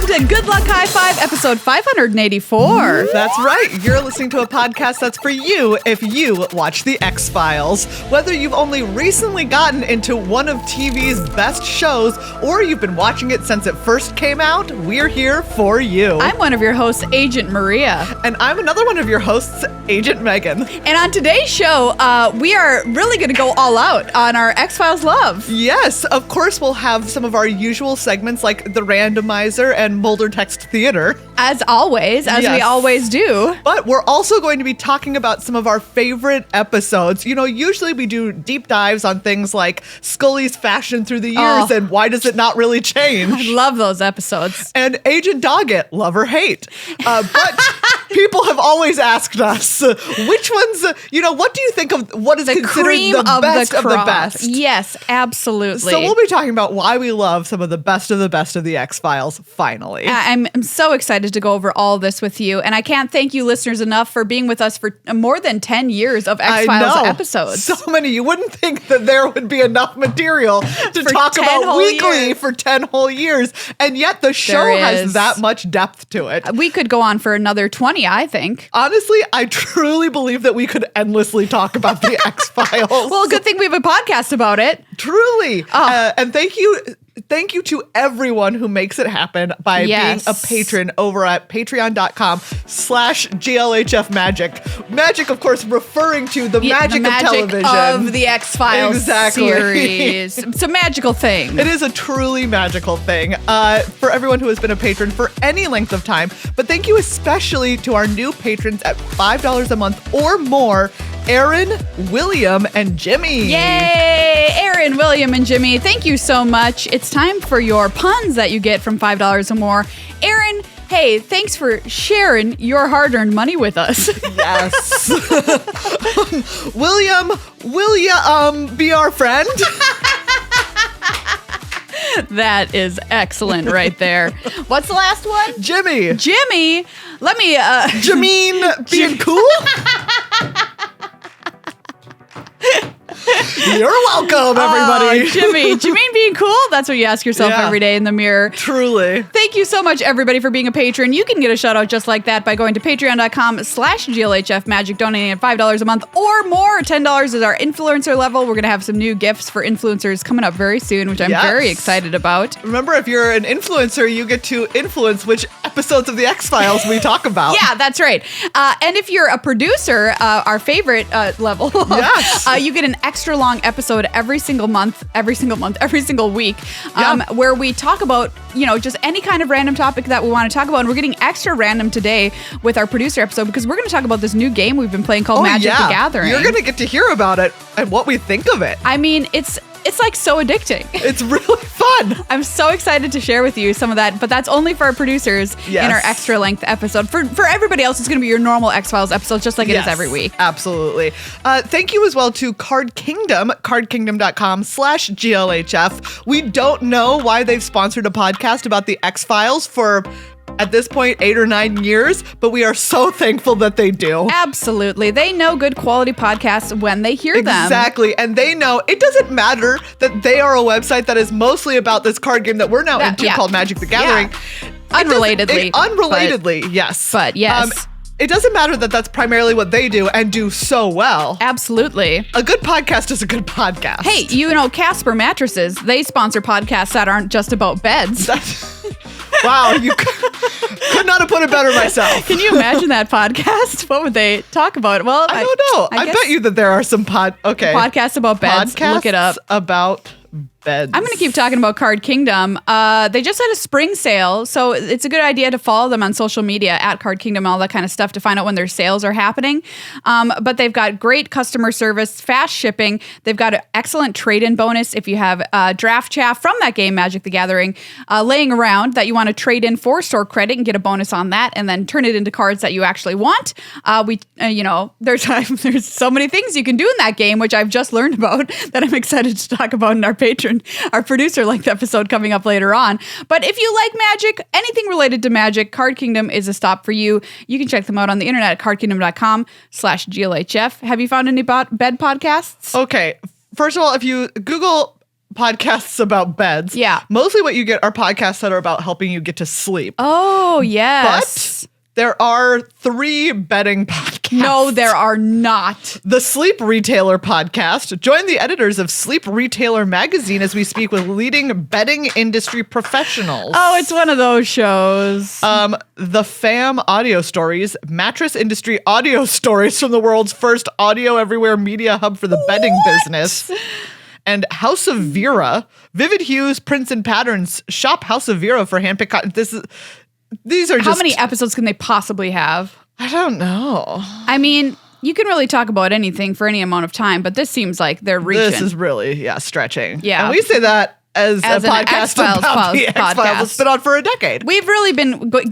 welcome to Good Luck High Five, episode 584. That's right. You're listening to a podcast that's for you if you watch the X-Files. Whether you've only recently gotten into one of TV's best shows or you've been watching it since it first came out, we're here for you. I'm one of your hosts, Agent Maria. And I'm another one of your hosts, Agent Megan. And on today's show, we are really going to go all out on our X-Files love. Yes, of course we'll have some of our usual segments like the randomizer and Moulder Text Theater. As always, as we always do. But we're also going to be talking about some of our favorite episodes. You know, usually we do deep dives on things like Scully's fashion through the years and why does it not really change? I love those episodes. And Agent Doggett, love or hate. But people have always asked us, which ones, what do you think of what is considered the best of the best? Yes, absolutely. So we'll be talking about why we love some of the best of the X-Files, finally. I'm so excited to go over all this with you, and I can't thank you listeners enough for being with us for more than 10 years of X-Files episodes. So many. You wouldn't think that there would be enough material to talk about weekly for 10 whole years, and yet the show has that much depth to it. We could go on for another 20, I think. Honestly, I truly believe that we could endlessly talk about the X-Files. Well, good thing we have a podcast about it. Truly. And thank you to everyone who makes it happen by being a patron over at patreon.com/GLHF Magic. Magic, of course, referring to the magic of television. Of the X-Files series. It's a magical thing. It is a truly magical thing for everyone who has been a patron for any length of time. But thank you especially to our new patrons at $5 a month or more, Aaron, William, and Jimmy. Yay! Aaron, William, and Jimmy, thank you so much. It's time for your puns that you get from $5 or more. Aaron, hey, thanks for sharing your hard-earned money with us. Yes. William, will you be our friend? That is excellent right there. What's the last one? Jimmy, let me... Jameen being cool? You're welcome, everybody. Jimmy being cool? That's what you ask yourself every day in the mirror. Truly. Thank you so much, everybody, for being a patron. You can get a shout out just like that by going to patreon.com/GLHF Magic, donating at $5 a month or more. $10 is our influencer level. We're going to have some new gifts for influencers coming up very soon, which I'm very excited about. Remember, if you're an influencer, you get to influence which episodes of the X-Files we talk about. Yeah, that's right. And if you're a producer, our favorite level, you get an extra long episode every single week, where we talk about, just any kind of random topic that we want to talk about. And we're getting extra random today with our producer episode because we're going to talk about this new game we've been playing called Magic the Gathering. You're going to get to hear about it and what we think of it. I mean, it's like so addicting. It's really fun. I'm so excited to share with you some of that, but that's only for our producers in our extra length episode. For everybody else, it's going to be your normal X-Files episode, just like it is every week. Absolutely. Thank you as well to Card Kingdom, cardkingdom.com/GLHF. We don't know why they've sponsored a podcast about the X-Files for, at this point, 8 or 9 years, but we are so thankful that they do. Absolutely. They know good quality podcasts when they hear them. Exactly. And they know it doesn't matter that they are a website that is mostly about this card game that we're now into called Magic the Gathering. Unrelatedly. Yes. But yes. It doesn't matter that that's primarily what they do and do so well. Absolutely. A good podcast is a good podcast. Hey, Casper Mattresses, they sponsor podcasts that aren't just about beds. Wow, you could not have put it better myself. Can you imagine that podcast? What would they talk about? Well, I don't know. I bet you that there are some podcasts about beds. Look it up. About beds. I'm going to keep talking about Card Kingdom. They just had a spring sale, so it's a good idea to follow them on social media at Card Kingdom, all that kind of stuff to find out when their sales are happening. But they've got great customer service, fast shipping. They've got an excellent trade-in bonus if you have draft chaff from that game, Magic the Gathering, laying around that you want to trade in for store credit and get a bonus on that, and then turn it into cards that you actually want. There's so many things you can do in that game, which I've just learned about that I'm excited to talk about in our producer length episode coming up later on. But if you like Magic, anything related to Magic, Card Kingdom is a stop for you. You can check them out on the internet at cardkingdom.com/GLHF. Have you found any bed podcasts? Okay. First of all, if you Google podcasts about beds. Yeah. Mostly what you get are podcasts that are about helping you get to sleep. Oh, yes. But there are 3 bedding podcasts. No, there are not. The Sleep Retailer podcast. Join the editors of Sleep Retailer magazine as we speak with leading bedding industry professionals. Oh, it's one of those shows. The FAM audio stories, mattress industry audio stories from the world's first audio everywhere media hub for the bedding business. And House of Vera, Vivid Hues, Prints and Patterns. Shop House of Vera for handpicked cotton. These are just... How many episodes can they possibly have? I don't know. I mean, you can really talk about anything for any amount of time, but this seems like they're reaching. This is really, stretching. Yeah. And we say that as a podcast X-Files about the X-Files that's been on for a decade. We've really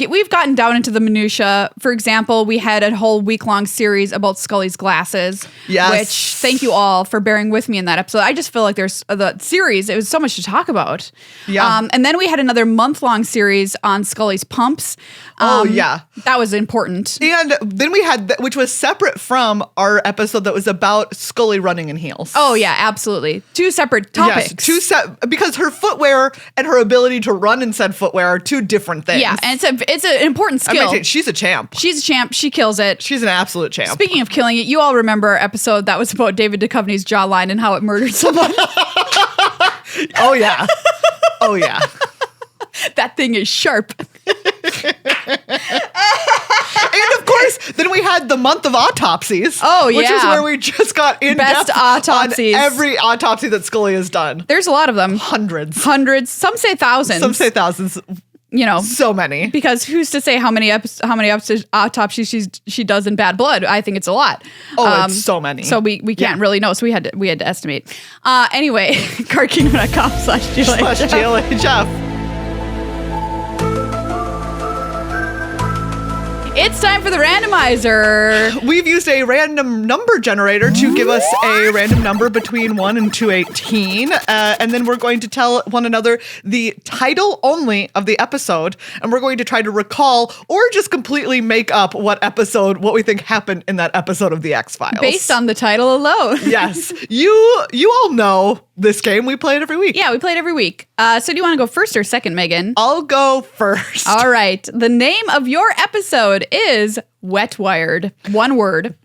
we've gotten down into the minutia. For example, we had a whole week-long series about Scully's glasses. Yes. Which, thank you all for bearing with me in that episode. I just feel like there's the series, it was so much to talk about. Yeah. And then we had another month-long series on Scully's pumps. That was important. And then we had, which was separate from our episode that was about Scully running in heels. Oh, yeah, absolutely. 2 separate topics. Yes, because her footwear and her ability to run in said footwear are 2 different things. Yeah, and it's an important skill. She's a champ. She's a champ. She kills it. She's an absolute champ. Speaking of killing it, you all remember our episode that was about David Duchovny's jawline and how it murdered someone. Oh, yeah. Oh, yeah. That thing is sharp. And of course, then we had the month of autopsies. Oh, yeah. Which is where we just got in Best depth autopsies. on every autopsy that Scully has done. There's a lot of them. Hundreds. Some say thousands. Some say thousands. You know, so many. Because who's to say how many autopsies she does in Bad Blood? I think it's a lot. Oh, it's so many. So we can't really know. So we had to estimate. Anyway, cardkingdom.com/GLHF. It's time for the randomizer. We've used a random number generator to give us a random number between 1 and 218. And then we're going to tell one another the title only of the episode. And we're going to try to recall or just completely make up what we think happened in that episode of the X-Files. Based on the title alone. Yes. You all know this game. We play it every week. Yeah, we play it every week. So do you want to go first or second, Megan? I'll go first. All right. The name of your episode is Wet Wired. One word.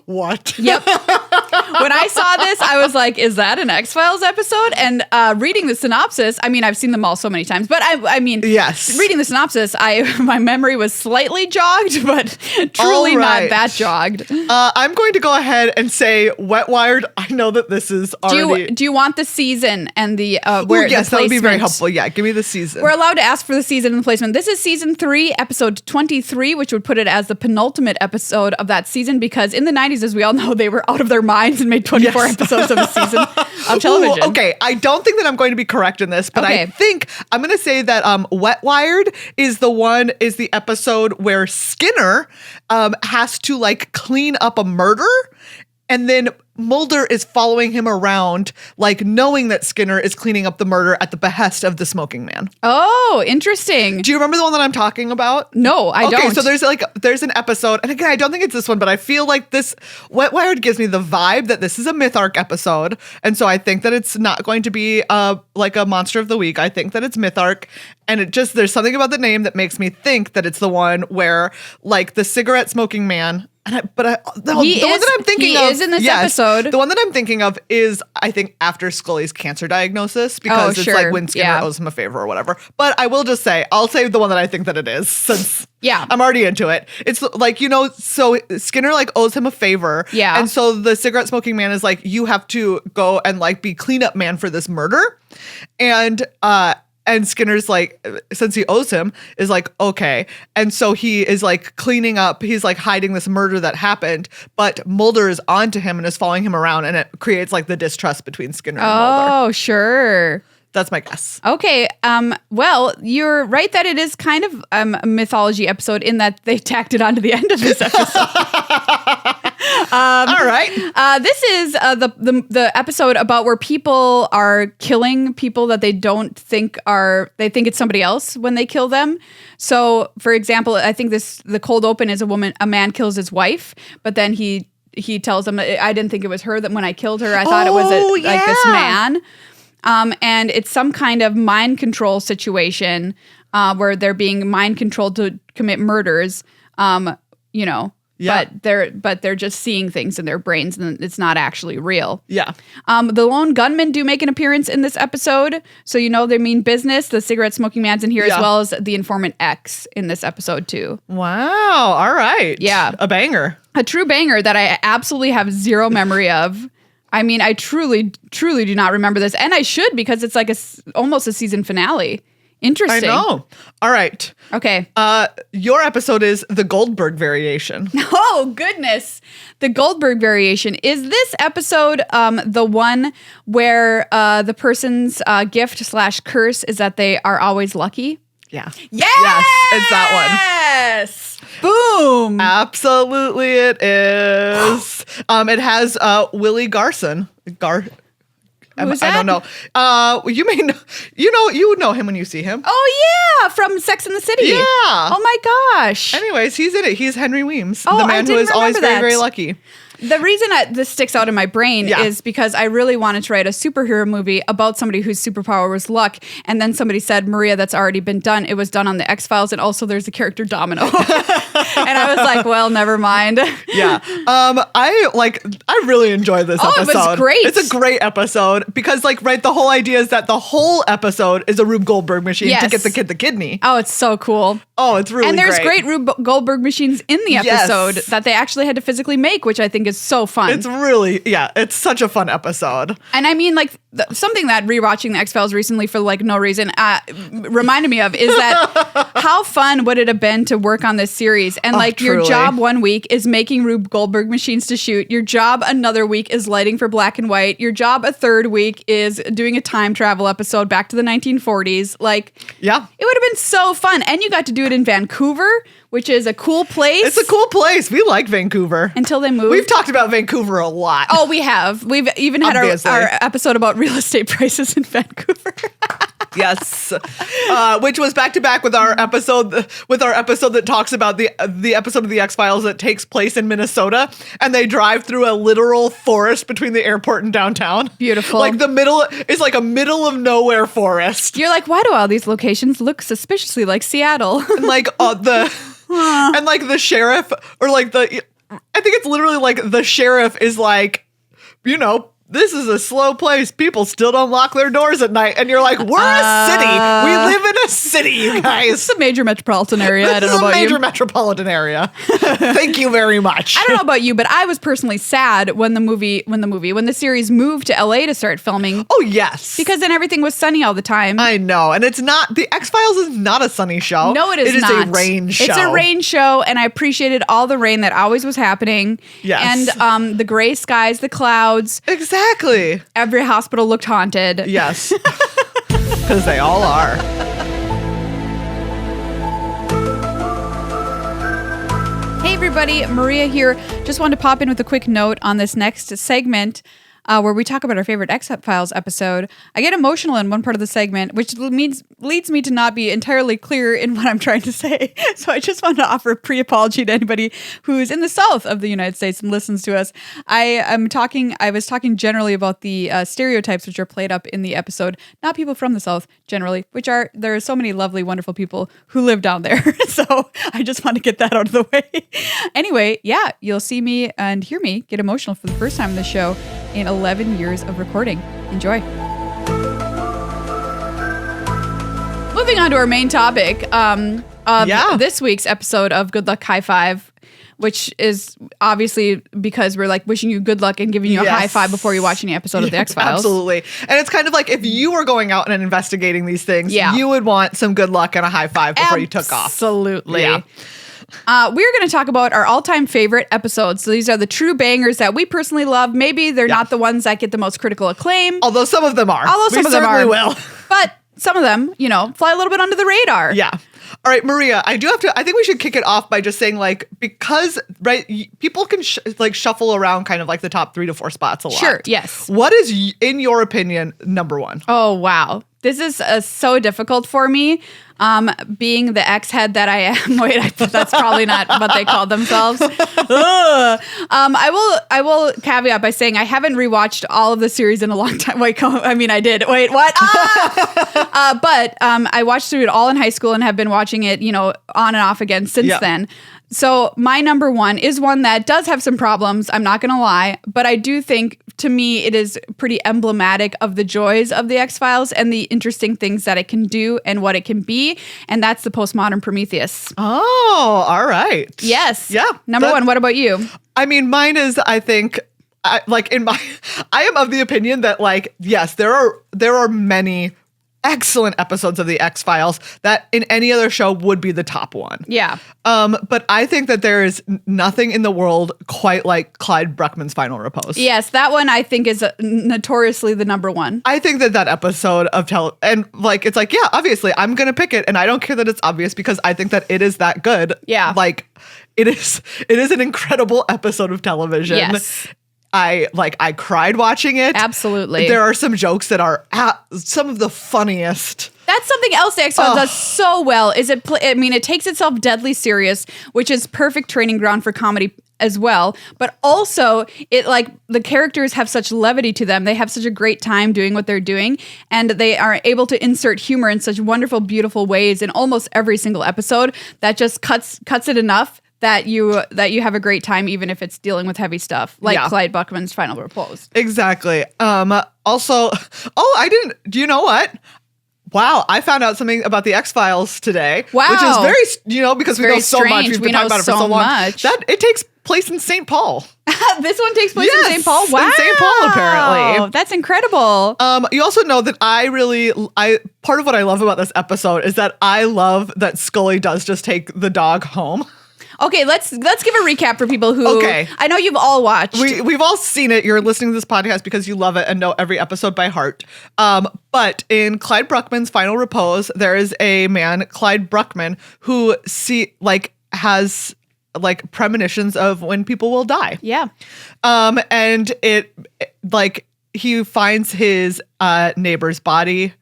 What? Yep. When I saw this, I was like, is that an X-Files episode? And reading the synopsis, I mean, I've seen them all so many times, but I mean, yes. Reading the synopsis, my memory was slightly jogged, but truly not that jogged. I'm going to go ahead and say Wet Wired. I know that this is already... Do you want the season and the yes, that would be very helpful. Yeah, give me the season. We're allowed to ask for the season and the placement. This is season 3, episode 23, which would put it as the penultimate episode of that season because in the 90s, as we all know, they were out of their minds and made 24 episodes of a season of television. Ooh, okay, I don't think that I'm going to be correct in this, but I think I'm going to say that Wet Wired is the episode where Skinner has to like clean up a murder, and then Moulder is following him around, like knowing that Skinner is cleaning up the murder at the behest of the smoking man. Oh, interesting. Do you remember the one that I'm talking about? No, I don't. Okay, so there's an episode, and again, I don't think it's this one, but I feel like this Wet Wired gives me the vibe that this is a Myth Arc episode, and so I think that it's not going to be like a Monster of the Week. I think that it's Myth Arc, and there's something about the name that makes me think that it's the one where like the cigarette smoking man. The one that I'm thinking of is in this episode. The one that I'm thinking of is, I think, after Scully's cancer diagnosis, because it's like when Skinner owes him a favor or whatever. But I will just say, I'll say the one that I think that it is, since I'm already into it. It's like, so Skinner like owes him a favor. Yeah. And so the cigarette smoking man is like, you have to go and like be cleanup man for this murder. And Skinner's like, since he owes him, is like, okay. And so he is like cleaning up. He's like hiding this murder that happened. But Moulder is onto him and is following him around. And it creates like the distrust between Skinner and Moulder. Oh, sure. That's my guess. Okay. Well, you're right that it is kind of a mythology episode in that they tacked it onto the end of this episode. All right. This is the episode about where people are killing people that they don't think they think it's somebody else when they kill them. So, for example, I think the cold open is a man kills his wife, but then he he tells him, I didn't think it was her that when I killed her. I thought it was like this man. And it's some kind of mind control situation where they're being mind controlled to commit murders. But they're just seeing things in their brains and it's not actually real. Yeah. The lone gunmen do make an appearance in this episode. So they mean business. The cigarette smoking man's in here as well as the informant X in this episode too. Wow. All right. Yeah. A banger. A true banger that I absolutely have zero memory of. I mean, I truly, truly do not remember this. And I should because it's like almost a season finale. Interesting. I know. All right. Okay. Your episode is the Goldberg variation. Oh, goodness. The Goldberg variation. Is this episode the one where the person's gift/curse is that they are always lucky? Yeah. Yes! It's that one. Yes! Boom! Absolutely it is. It has Willie Garson. Who's I that? don't know. You may know, you would know him when you see him. Oh, yeah, from Sex and the City. Yeah. Oh, my gosh. Anyways, he's in it. He's Henry Weems, Oh, the I man who didn't is always remember very, that. very lucky. The reason this sticks out in my brain is because I really wanted to write a superhero movie about somebody whose superpower was luck. And then somebody said, Maria, that's already been done. It was done on the X-Files. And also there's the character Domino. And I was like, well, never mind. Yeah. I really enjoyed this episode. It was great. It's a great episode because the whole idea is that the whole episode is a Rube Goldberg machine to get the kid the kidney. Oh, it's so cool. Oh, it's really great. And there's great Rube Goldberg machines in the episode that they actually had to physically make, which I think is so fun. It's really, it's such a fun episode. And I mean, something that rewatching the X-Files recently for no reason reminded me of is that how fun would it have been to work on this series? And your truly. job one week is making Rube Goldberg machines to shoot. Your job another week is lighting for black and white. Your job a third week is doing a time travel episode back to the 1940s. It would have been so fun. And you got to do it in Vancouver, which is a cool place. It's a cool place. We like Vancouver. Until they moved. We've talked about Vancouver a lot. Oh, we have. We've even had our episode about real estate prices in Vancouver. Yes, which was back to back with our episode that talks about the episode of the X-Files that takes place in Minnesota, and they drive through a literal forest between the airport and downtown. Beautiful. The middle is like a middle of nowhere forest. You're like, why do all these locations look suspiciously like Seattle? And the sheriff I think it's literally the sheriff is this is a slow place. People still don't lock their doors at night. And you're like, we're a city. We live in a city, you guys. It's a major metropolitan area. I don't know about you. This is a major metropolitan area. Thank you very much. I don't know about you, but I was personally sad when the series moved to LA to start filming. Oh, yes. Because then everything was sunny all the time. I know. And it's not, the X-Files is not a sunny show. No, it is not. It is a rain show. It's a rain show, and I appreciated all the rain that always was happening. Yes. And the gray skies, the clouds. Exactly. Every hospital looked haunted. Yes. Because they all are. Hey everybody, Maria here. Just wanted to pop in with a quick note on this next segment where we talk about our favorite X-Files episode. I get emotional in one part of the segment, which leads me to not be entirely clear in what I'm trying to say. So I just want to offer a pre-apology to anybody who's in the south of the United States and listens to us. I was talking generally about the stereotypes which are played up in the episode, not people from the south generally, there are so many lovely, wonderful people who live down there. So I just want to get that out of the way. Anyway, you'll see me and hear me get emotional for the first time in the show in 11 years of recording. Enjoy. Moving on to our main topic of this week's episode of Good Luck High Five, which is obviously because we're wishing you good luck and giving you a high five before you watch any episode of the X-Files. Absolutely. And it's kind of like if you were going out and investigating these things, you would want some good luck and a high five before you took off. Absolutely. Yeah. We're going to talk about our all-time favorite episodes. So these are the true bangers that we personally love. Maybe they're not the ones that get the most critical acclaim. Although some of them are. We certainly will. But some of them, fly a little bit under the radar. Yeah. All right, Maria, I think we should kick it off by just saying because people can shuffle around kind of the top 3 to 4 spots a lot. Sure, yes. What is, in your opinion, number one? Oh, wow. This is so difficult for me, being the ex-head that I am. Wait, that's probably not what they call themselves. I will caveat by saying I haven't rewatched all of the series in a long time. Wait, I mean, I did. Wait, what? But I watched through it all in high school and have been watching it, on and off again since then. So my number one is one that does have some problems. I'm not going to lie, but I do think, to me, it is pretty emblematic of the joys of the X-Files and the interesting things that it can do and what it can be. And that's the postmodern Prometheus. Oh, all right. Yes. Yeah. Number one. What about you? I mean, mine is, I think, I am of the opinion that, like, yes, there are many excellent episodes of the X-Files that in any other show would be the top one. Yeah. But I think that there is nothing in the world quite like Clyde Bruckman's Final Repose. Yes, that one I think is notoriously the number one. I think that episode of it's like, yeah, obviously I'm going to pick it, and I don't care that it's obvious because I think that it is that good. Yeah. Like it is an incredible episode of television. Yes. I cried watching it. Absolutely. There are some jokes that are some of the funniest. That's something else the X-Files does so well. It takes itself deadly serious, which is perfect training ground for comedy as well. But also, the characters have such levity to them. They have such a great time doing what they're doing, and they are able to insert humor in such wonderful, beautiful ways in almost every single episode that just cuts it enough that you have a great time, even if it's dealing with heavy stuff, like Clyde Bruckman's Final Repose. Exactly. Also, do you know what? Wow, I found out something about the X-Files today. Wow. Which is very, because we know so much. We've been talking about it for so long. That it takes place in St. Paul. This one takes place in St. Paul? Wow. In St. Paul, apparently. That's incredible. You also know that part of what I love about this episode is that I love that Scully does just take the dog home. Okay, let's give a recap for people who I know you've all watched. We've all seen it. You're listening to this podcast because you love it and know every episode by heart. But in Clyde Bruckman's Final Repose, there is a man, Clyde Bruckman, who has premonitions of when people will die. Yeah. And he finds his neighbor's body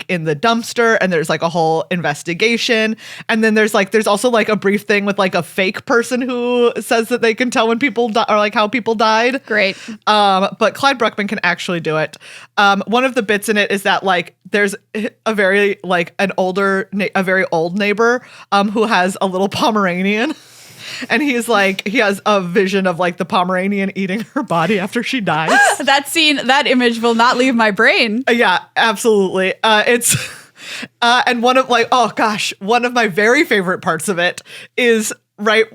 in the dumpster, and there's a whole investigation, and then there's also a brief thing with a fake person who says that they can tell when people die or how people died. Great. But Clyde Bruckman can actually do it. One of the bits in it is that there's a very a very old neighbor who has a little Pomeranian. And he has a vision of the Pomeranian eating her body after she dies. That image will not leave my brain. Yeah, absolutely. It's and one of one of my very favorite parts of it is they're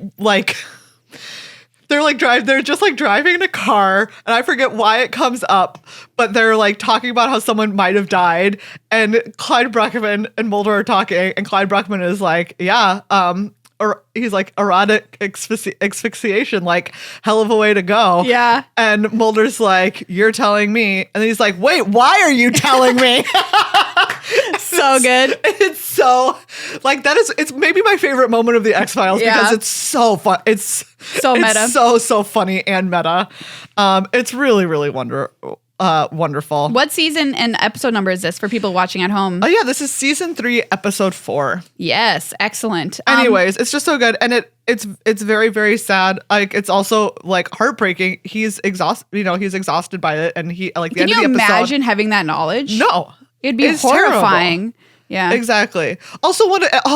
just driving in a car, and I forget why it comes up, but they're talking about how someone might have died, and Clyde Bruckman and Moulder are talking, and Clyde Bruckman is or he's erotic asphyxiation, hell of a way to go. Yeah. And Mulder's you're telling me. And then he's wait, why are you telling me? So good. It's so it's maybe my favorite moment of the X-Files because it's so fun. It's so meta. It's so funny and meta. It's really, really wonderful. What season and episode number is this for people watching at home? Oh yeah, this is season 3, episode 4. Yes, excellent. Anyways, it's just so good, and it's very, very sad. It's also heartbreaking. He's exhausted. He's exhausted by it, and he the end of the episode. Can you imagine having that knowledge? No, it'd be horrifying. Terrible. Yeah, exactly. Also,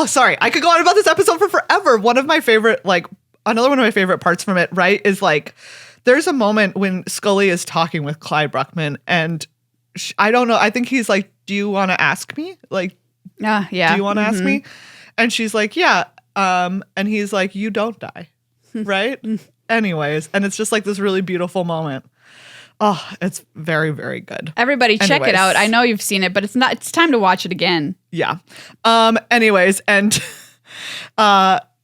sorry, I could go on about this episode for forever. One of my favorite, another one of my favorite parts from it, right, is there's a moment when Scully is talking with Clyde Bruckman, and I don't know. I think he's do you want to ask me? Yeah. Do you want to ask me? And she's yeah. And he's you don't die. Right? Anyways. And it's just this really beautiful moment. Oh, it's very, very good. Everybody check it out. I know you've seen it, but it's time to watch it again. Yeah. Anyways. And,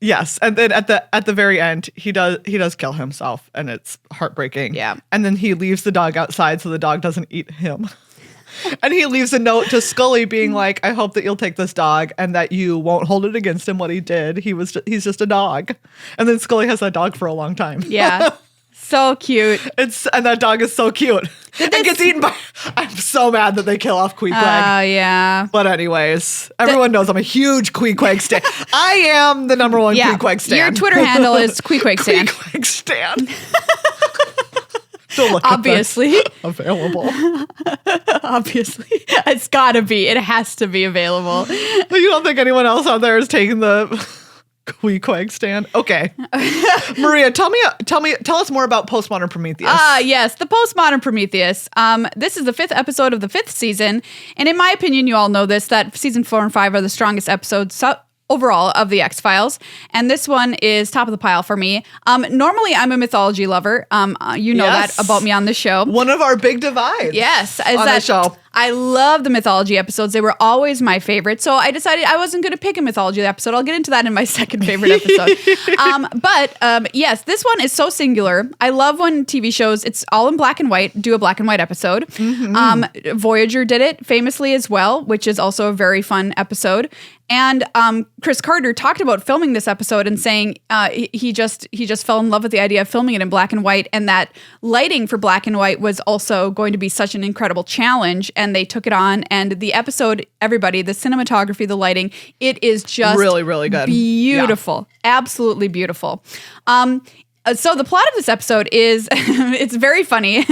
yes, and then at the very end, he does kill himself, and it's heartbreaking. Yeah, and then he leaves the dog outside so the dog doesn't eat him. And he leaves a note to Scully being I hope that you'll take this dog and that you won't hold it against him what he did. He's just a dog. And then Scully has that dog for a long time. Yeah. so cute. And that dog is so cute. And gets eaten by. I'm so mad that they kill off Queequeg. Oh, yeah. But anyways, everyone knows I'm a huge Queequeg stan. I am the number one Queequeg stan. Your Twitter handle is Queequeg stan. Queequeg stan. Look Obviously. Available. Obviously. It's gotta be. It has to be available. You don't think anyone else out there is taking the Queequeg stand? Okay. Maria, tell us more about Postmodern Prometheus. Yes, the Postmodern Prometheus. This is the 5th episode of the 5th season, and in my opinion, you all know this, that season 4 and 5 are the strongest episodes overall of the X-Files, and this one is top of the pile for me. Normally, I'm a mythology lover. You know that about me on this show. One of our big divides. Yes, on the show. I love the mythology episodes. They were always my favorite. So I decided I wasn't going to pick a mythology episode. I'll get into that in my second favorite episode. Yes, this one is so singular. I love when TV shows, it's all in black and white, do a black and white episode. Mm-hmm. Voyager did it famously as well, which is also a very fun episode. And Chris Carter talked about filming this episode and saying he just fell in love with the idea of filming it in black and white, and that lighting for black and white was also going to be such an incredible challenge. And they took it on. And the episode, everybody, the cinematography, the lighting, it is just really, really good. Beautiful. Yeah. Absolutely beautiful. So the plot of this episode is, it's very funny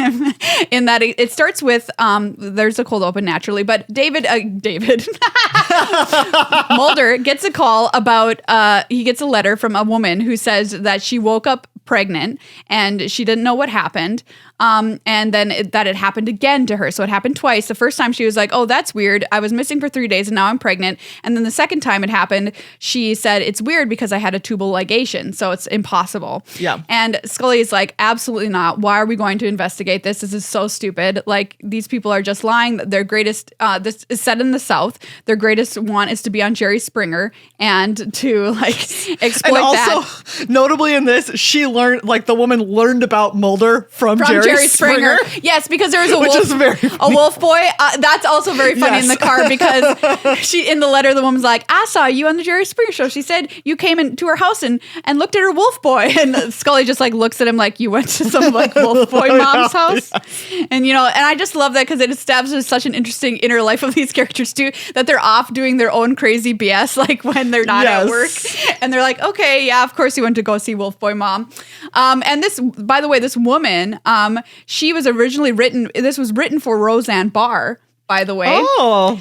in that it starts with, there's a cold open naturally, but David Moulder gets a call about, he gets a letter from a woman who says that she woke up pregnant and she didn't know what happened. And then that it happened again to her. So it happened twice. The first time she was like, oh, that's weird. I was missing for 3 days and now I'm pregnant. And then the second time it happened, she said, it's weird because I had a tubal ligation. So it's impossible. Yeah. And Scully is like, absolutely not. Why are we going to investigate this? This is so stupid. Like, these people are just lying. Their greatest, this is set in the South. Their greatest want is to be on Jerry Springer and to exploit that. And also, notably in this, she learned, the woman learned about Moulder from Jerry Springer. Yes, because there was a which wolf, is very funny. A wolf boy. That's also very funny in the car because she, in the letter, the woman's like, I saw you on the Jerry Springer show. She said you came into her house and looked at her wolf boy. And Scully just looks at him like, you went to some wolf boy mom's house. Yeah. And and I just love that because it establishes such an interesting inner life of these characters too, that they're off doing their own crazy BS when they're not at work. And they're like, okay, yeah, of course you went to go see wolf boy mom. And this, by the way, this woman, she was originally this was written for Roseanne Barr, by the way. Oh.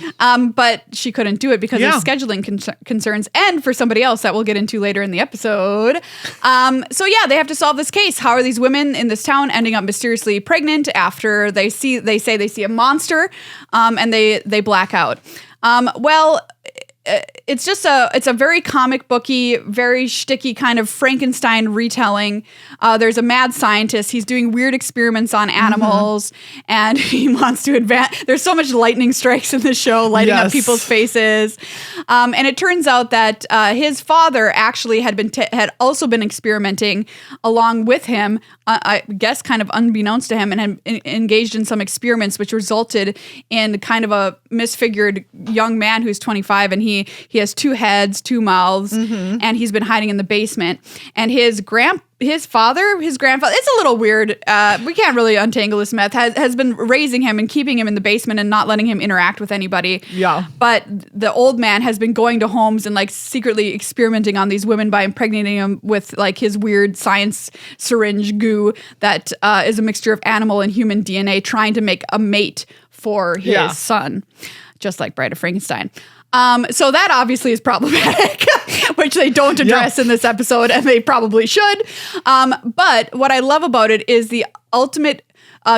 But she couldn't do it because of scheduling concerns and for somebody else that we'll get into later in the episode. They have to solve this case. How are these women in this town ending up mysteriously pregnant after they say they see a monster, and they black out? It's a very comic booky, very shticky kind of Frankenstein retelling. There's a mad scientist. He's doing weird experiments on animals, and he wants to advance. There's so much lightning strikes in the show, lighting up people's faces. And it turns out that his father actually had also been experimenting along with him, I guess kind of unbeknownst to him, and had engaged in some experiments which resulted in kind of a misfigured young man who's 25, and he has 2 heads, 2 mouths, and he's been hiding in the basement. And his grandfather, it's a little weird. We can't really untangle this mess, has been raising him and keeping him in the basement and not letting him interact with anybody. Yeah. But the old man has been going to homes and secretly experimenting on these women by impregnating them with his weird science syringe goo that is a mixture of animal and human DNA, trying to make a mate for his son, just like Bride of Frankenstein. So that obviously is problematic, which they don't address in this episode, and they probably should. But what I love about it is the ultimate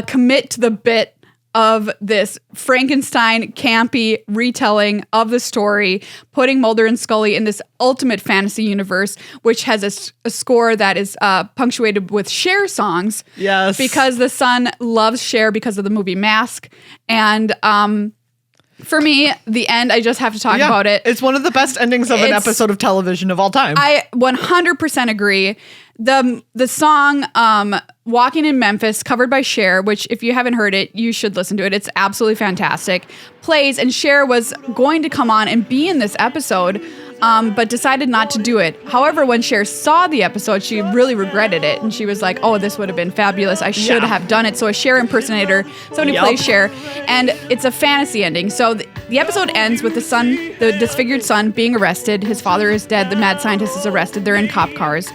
commit to the bit of this Frankenstein campy retelling of the story, putting Mulder and Scully in this ultimate fantasy universe, which has a score that is punctuated with Cher songs. Yes. Because the son loves Cher because of the movie Mask. And for me, the end, I just have to talk about it. It's one of the best endings of an episode of television of all time. I 100% agree. The song Walking in Memphis, covered by Cher, which if you haven't heard it, you should listen to it. It's absolutely fantastic. Plays, and Cher was going to come on and be in this episode. but decided not to do it. However, when Cher saw the episode, she really regretted it. And she was like, oh, this would have been fabulous. I should have done it. So a Cher impersonator, somebody plays Cher. And it's a fantasy ending. So the episode ends with the disfigured son being arrested. His father is dead. The mad scientist is arrested. They're in cop cars.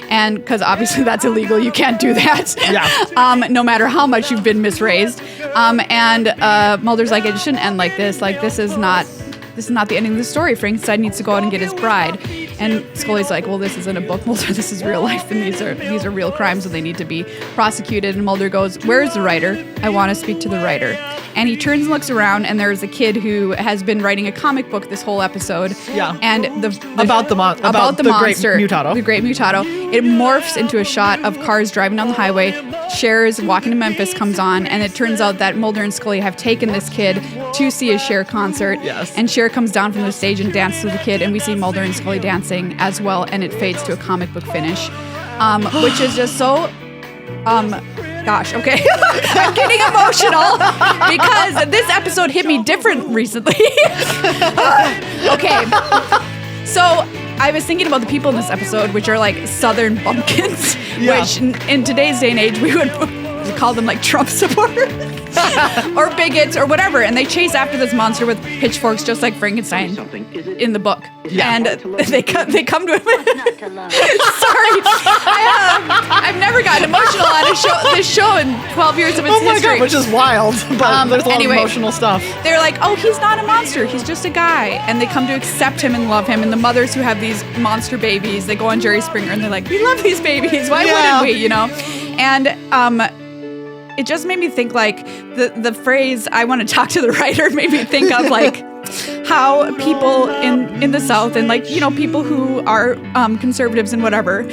And because obviously that's illegal, you can't do that. Yeah. No matter how much you've been misraised. And Mulder's like, it shouldn't end like this. Like, this is not the ending of the story. Frankenstein needs to go out and get his bride. And Scully's like, well, this isn't a book, Mulder. This is real life, and these are real crimes, and they need to be prosecuted. And Mulder goes, where's the writer? I want to speak to the writer. And he turns and looks around, and there's a kid who has been writing a comic book this whole episode. Yeah. And about the monster, Great Mutato. The Great Mutato. It morphs into a shot of cars driving down the highway. Cher's Walking to Memphis comes on, and it turns out that Mulder and Scully have taken this kid to see a Cher concert. Yes. And Cher comes down from the stage and dances with the kid, and we see Mulder and Scully dancing as well, and it fades to a comic book finish, which is just so gosh, okay. I'm getting emotional because this episode hit me different recently. Okay. So I was thinking about the people in this episode, which are like Southern bumpkins, which in today's day and age, we would call them like Trump supporters or bigots or whatever. And they chase after this monster with pitchforks, just like Frankenstein in the book. Yeah. And they come to him. Sorry. I've never gotten emotional on this show in 12 years of its history. God, which is wild. But there's a lot of emotional stuff. They're like, oh, he's not a monster. He's just a guy. And they come to accept him and love him. And the mothers who have these monster babies, they go on Jerry Springer and they're like, we love these babies. Why wouldn't we, you know? And it just made me think, like, the phrase, I want to talk to the writer, made me think of, like, how people in the South and, like, you know, people who are conservatives and whatever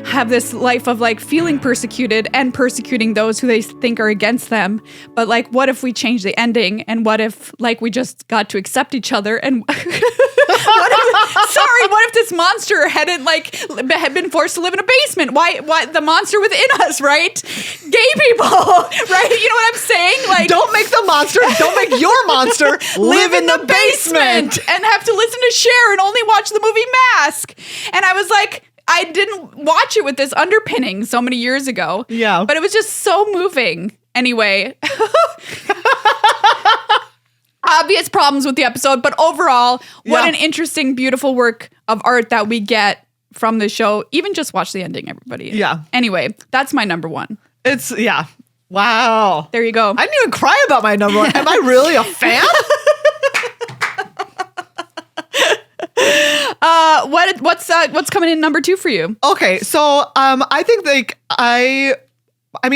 have this life of, like, feeling persecuted and persecuting those who they think are against them. But, like, what if we change the ending? And what if, like, we just got to accept each other? And what if this monster had been forced to live in a basement? Why the monster within us, right? Gay people, right? You know what I'm saying? Like, don't make your monster live in the basement and have to listen to Cher and only watch the movie Mask. And I was like, I didn't watch it with this underpinning so many years ago. Yeah. But it was just so moving. Anyway. Obvious problems with the episode, but overall, what an interesting, beautiful work of art that we get from the show. Even just watch the ending, everybody. Yeah. Anyway, that's my number one. Wow. There you go. I didn't even cry about my number one. Am I really a fan? What's coming in number two for you? Okay, so I think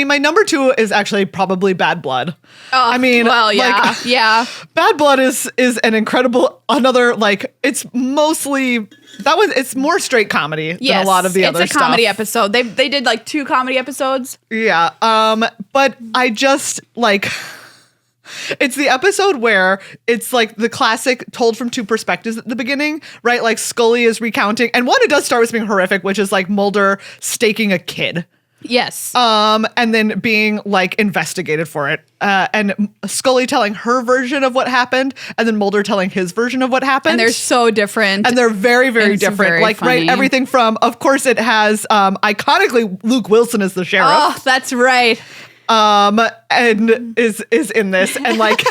my number two is actually probably Bad Blood. Oh, well, yeah, yeah. Bad Blood is an incredible it's more straight comedy than a lot of the other stuff. It's a comedy episode. They did like 2 comedy episodes. Yeah. But I just it's the episode where it's like the classic told from 2 perspectives at the beginning, right? Like Scully is recounting, and one, it does start with being horrific, which is like Mulder staking a kid. Yes. And then being like investigated for it. And Scully telling her version of what happened, and then Mulder telling his version of what happened. And they're so differend. And they're very, very different. Very like, funny. Right, everything from, of course, it has iconically Luke Wilson as the sheriff. Oh, that's right. And is in this, and like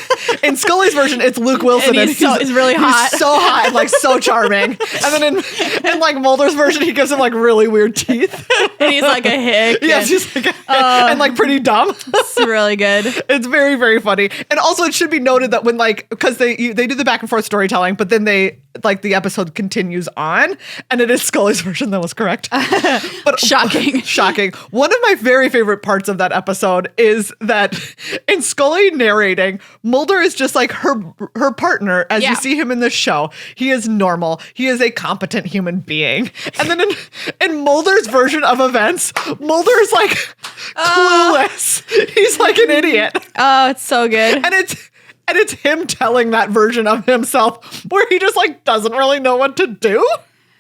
in Scully's version, it's Luke Wilson, and he's really hot, he's so hot, and like so charming. And then in like Mulder's version, he gives him like really weird teeth, and he's like a hick. Yes, he's like and like pretty dumb. It's really good. It's very, very funny. And also, it should be noted that when because they do the back and forth storytelling, but then the episode continues on, and it is Scully's version that was correct. But shocking. One of my very favorite parts of that episode is that in Scully narrating, Mulder is just like her partner as you see him in the show. He is normal. He is a competent human being. And then in Mulder's version of events, Mulder's like clueless. He's like an idiot. Oh, it's so good. And it's him telling that version of himself where he just like doesn't really know what to do.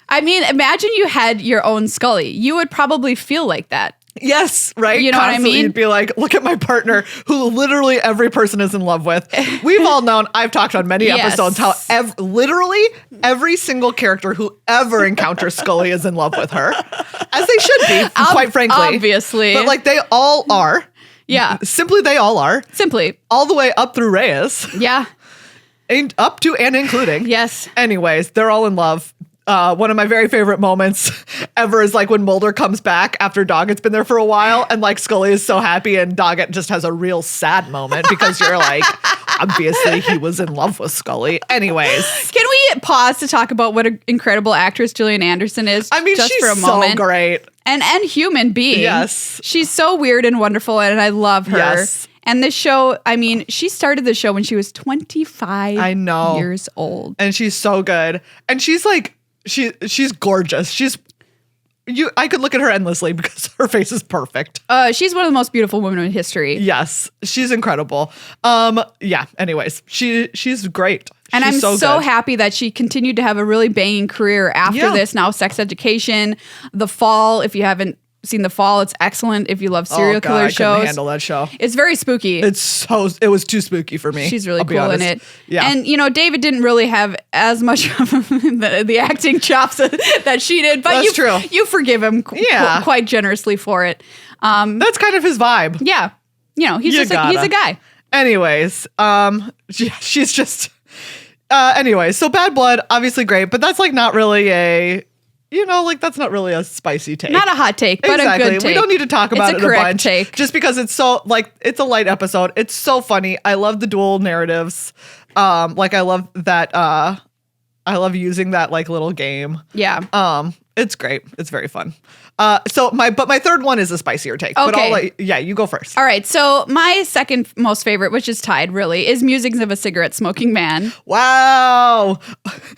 I mean, imagine you had your own Scully. You would probably feel like that. Yes, right? You know Constantly what I mean? You'd be like, look at my partner who literally every person is in love with. We've all known, I've talked on many episodes how literally every single character who ever encounters Scully is in love with her. As they should be, quite frankly. Obviously. But like they all are. Yeah. Simply they all are. Simply. All the way up through Reyes. Yeah. And up to and including. Yes. Anyways, they're all in love. One of my very favorite moments ever is like when Moulder comes back after Doggett's been there for a while and like Scully is so happy and Doggett just has a real sad moment because you're like, obviously he was in love with Scully. Anyways. Can we pause to talk about what an incredible actress Gillian Anderson is? I mean, just she's for a moment. so great. And human being. Yes. She's so weird and wonderful and I love her. Yes. And this show, I mean, she started the show when she was 25 years old. And she's so good. And she's like, she's gorgeous. I could look at her endlessly because her face is perfect. She's one of the most beautiful women in history. Yes, she's incredible. Anyways, she's great. And she's I'm so good. happy that she continued to have a really banging career after this. Now, Sex Education, The Fall. If you haven't seen The Fall, it's excellent. If you love serial killer I shows, couldn't handle that show. It's very spooky. It was too spooky for me. She's really I'll be cool in honest. it. Yeah. And, David didn't really have as much of the acting chops that she did. But That's true. You forgive him quite generously for it. That's kind of his vibe. Yeah. He's a guy. Anyways, she's just... anyways, so Bad Blood, obviously great, but that's like not really that's not really a spicy take. Not a hot take, but a good take. We don't need to talk about it a bunch. Take. Just because it's so, it's a light episode. It's so funny. I love the dual narratives. I love that, I love using that, little game. Yeah. It's great. It's very fun. My third one is a spicier take. Okay. But you go first. All right. So my second most favorite, which is tied really, is Musings of a Cigarette Smoking Man. Wow.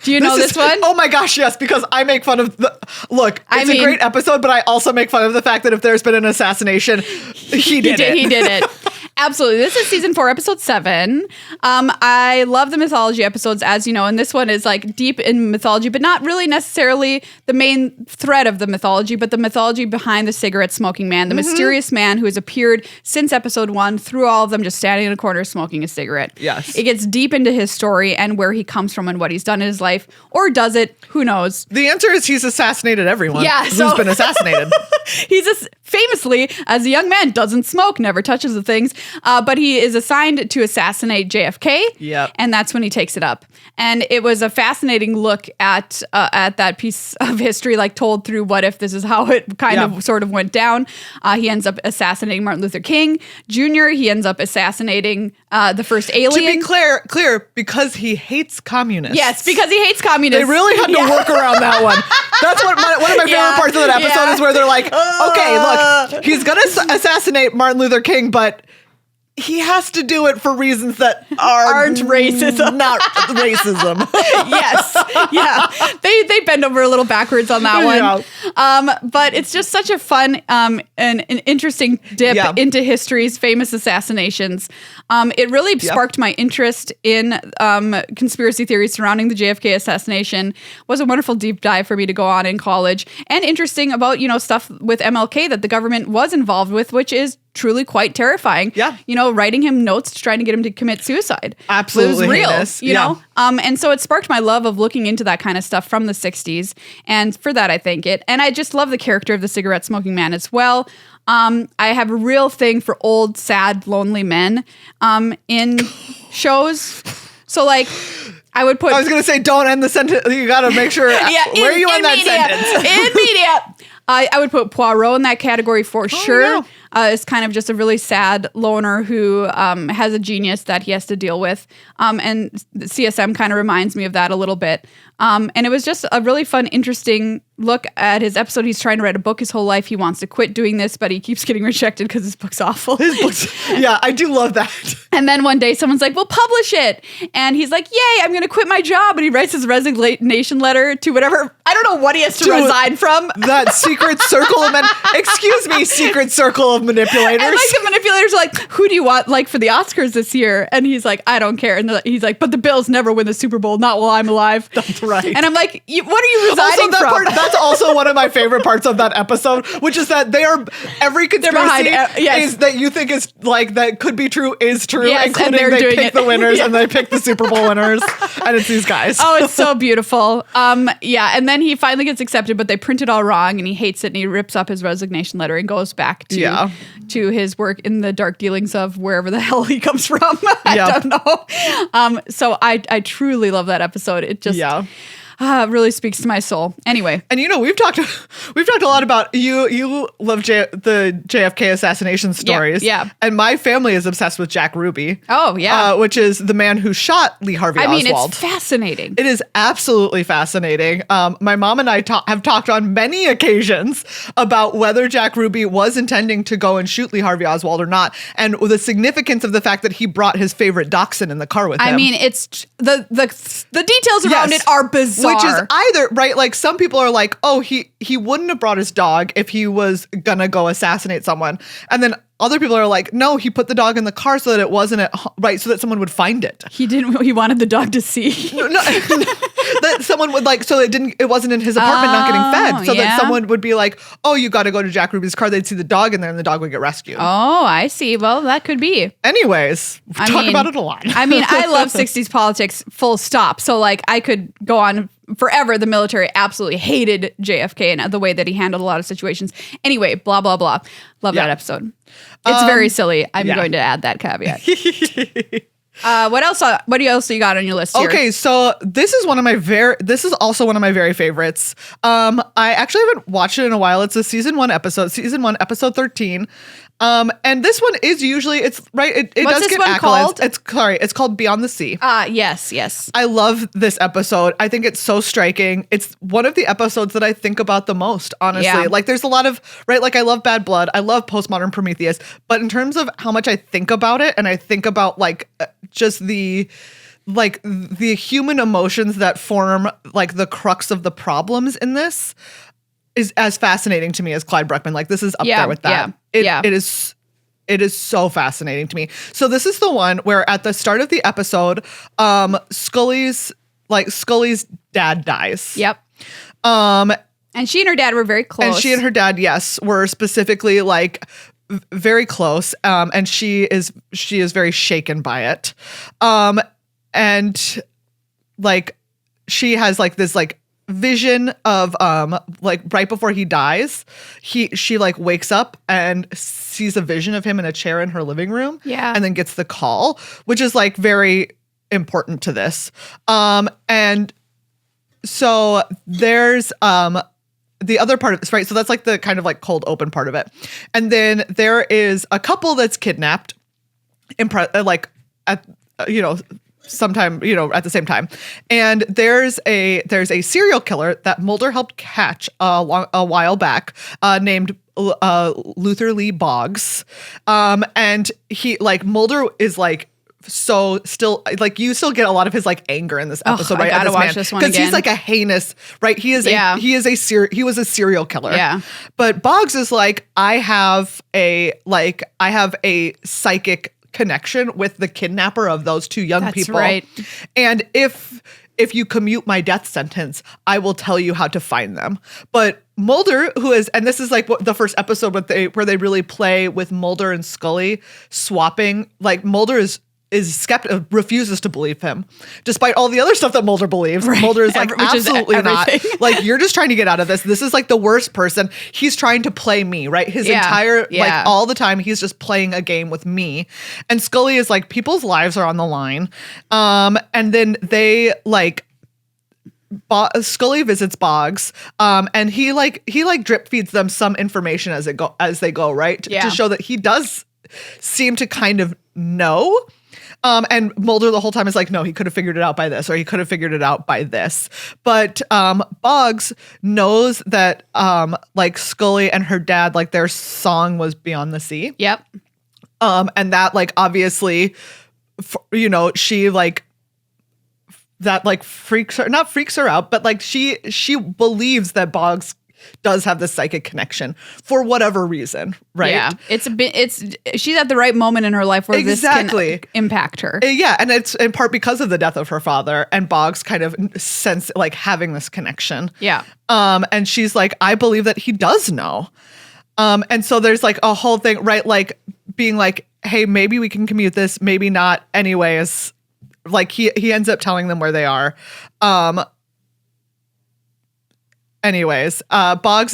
Do you know this one? Oh my gosh, yes, because I make fun of it's a great episode, but I also make fun of the fact that if there's been an assassination, he did it. He did it. Absolutely. This is season 4, episode 7. I love the mythology episodes, as you know, and this one is deep in mythology, but not really necessarily the main thread of the mythology, but the mythology behind the cigarette smoking man, the mysterious man who has appeared since episode 1 through all of them, just standing in a corner smoking a cigarette. Yes. It gets deep into his story and where he comes from and what he's done in his life, or does it? Who knows? The answer is he's assassinated everyone who's been assassinated. He's famously, as a young man, doesn't smoke, never touches the things, but he is assigned to assassinate JFK. Yep. And that's when he takes it up. And it was a fascinating look at that piece of history, told through what if this is how it kind of sort of went down. He ends up assassinating Martin Luther King Jr. He ends up assassinating the first alien. To be clear, because he hates communists. Yes, because he hates communists. They really had to work around that one. That's one of my favorite parts of that episode is where they're like, okay, look, he's going to assassinate Martin Luther King, but he has to do it for reasons that aren't racism. Not racism. Yes. Yeah. They bend over a little backwards on that one. Yeah. But it's just such a fun and an interesting dip into history's famous assassinations. It really sparked my interest in conspiracy theories surrounding the JFK assassination. It was a wonderful deep dive for me to go on in college, and interesting about, stuff with MLK that the government was involved with, which is truly quite terrifying. Yeah. Writing him notes trying to get him to commit suicide. Absolutely. It was real, heinous. you know? And so it sparked my love of looking into that kind of stuff from the 60s. And for that, I thank it. And I just love the character of the cigarette smoking man as well. I have a real thing for old, sad, lonely men in shows. So I would put... I was going to say, don't end the sentence. You got to make sure. Where are you on that sentence? In media. I would put Poirot in that category for sure. Yeah. It's kind of just a really sad loner who has a genius that he has to deal with. And CSM kind of reminds me of that a little bit. And it was just a really fun, interesting look at his episode. He's trying to write a book his whole life. He wants to quit doing this, but he keeps getting rejected because his book's awful. Yeah, I do love that. And then one day someone's like, well, publish it. And he's like, yay, I'm going to quit my job. And he writes his resignation letter to whatever, I don't know what he has to resign from. That secret circle of men. Excuse me, secret circle of manipulators. And the regulators are like, who do you want like for the Oscars this year? And he's like, I don't care. And he's like, but the Bills never win the Super Bowl, not while I'm alive. That's right. And I'm like, what are you residing from? That's also one of my favorite parts of that episode, which is that every conspiracy is that you think is like that could be true is true, including they pick the winners and they pick the Super Bowl winners, and it's these guys. Oh, it's so beautiful. And then he finally gets accepted, but they print it all wrong, and he hates it, and he rips up his resignation letter and goes back to his work in the dark dealings of wherever the hell he comes from. I don't know. So I truly love that episode. It just really speaks to my soul. Anyway, and we've talked a lot about you love the JFK assassination stories. Yeah. And my family is obsessed with Jack Ruby. Oh yeah, which is the man who shot Lee Harvey Oswald. It's fascinating. It is absolutely fascinating. My mom and I have talked on many occasions about whether Jack Ruby was intending to go and shoot Lee Harvey Oswald or not, and the significance of the fact that he brought his favorite dachshund in the car with him. I mean, it's the details around it are bizarre. Which is either, right, like some people are like, oh, he wouldn't have brought his dog if he was gonna go assassinate someone. And then other people are like, no, he put the dog in the car so that it wasn't so that someone would find it. He wanted the dog to see. No, that someone would like, so it wasn't in his apartment not getting fed. So that someone would be like, oh, you got to go to Jack Ruby's car. They'd see the dog in there and the dog would get rescued. Oh, I see. Well, that could be. Anyways, we talk about it a lot. I mean, I love 60s politics full stop. So like I could go on forever. The military absolutely hated JFK and the way that he handled a lot of situations. Anyway, blah, blah, blah. Love that episode. It's very silly. I'm going to add that caveat. What else? What else you got on your list here? Okay, so this is also one of my very favorites. I actually haven't watched it in a while. It's a season 1, episode 13. And this one is usually it What's does this get one accolades. called? It's called Beyond the Sea. Yes. I love this episode. I think it's so striking. It's one of the episodes that I think about the most, honestly. Yeah. Like there's a lot of, like I love Bad Blood. I love Postmodern Prometheus. But in terms of how much I think about it, and I think about just the human emotions that form like the crux of the problems in this is as fascinating to me as Clyde Bruckman. Like this is up there with that. It is so fascinating to me. So this is the one where at the start of the episode, Scully's dad dies. Yep. And she and her dad were very close. And she and her dad, yes, were specifically like very close. And she is very shaken by it. And like she has like this like vision of like right before he dies, she like wakes up and sees a vision of him in a chair in her living room. Yeah. And then gets the call, which is like very important to this. And so there's the other part of this, right? So that's like the kind of like cold open part of it. And then there is a couple that's kidnapped sometime, at the same time. And there's a serial killer that Moulder helped catch a while back, named Luther Lee Boggs. And he Moulder is like, so still like you still get a lot of his like anger in this episode, right? I gotta watch this one again. Because he's like a heinous, right? He was a serial killer. Yeah. But Boggs is like, I have a psychic connection with the kidnapper of those two young people. Right. And if you commute my death sentence, I will tell you how to find them. But Moulder, and this is like the first episode where they really play with Moulder and Scully swapping, like Moulder is refuses to believe him, despite all the other stuff that Moulder believes. Right. Moulder is like, absolutely not. Like, you're just trying to get out of this. This is like the worst person. He's trying to play me, right? His entire, like all the time, he's just playing a game with me. And Scully is like, people's lives are on the line. And then they like, Scully visits Boggs, and he drip feeds them some information as they go, right? To show that he does seem to kind of know. And Moulder the whole time is like, no, he could have figured it out by this, or he could have figured it out by this. But Boggs knows that like Scully and her dad, like their song was Beyond the Sea. Yep. And that like obviously, she like that like freaks her out, but like she believes that Boggs does have this psychic connection for whatever reason, right? Yeah, she's at the right moment in her life where this can impact her. Yeah, and it's in part because of the death of her father, and Boggs kind of sense like having this connection. Yeah. And she's like, I believe that he does know. And so there's like a whole thing, right? Like being like, hey, maybe we can commute this, maybe not. Anyways, like he ends up telling them where they are. Boggs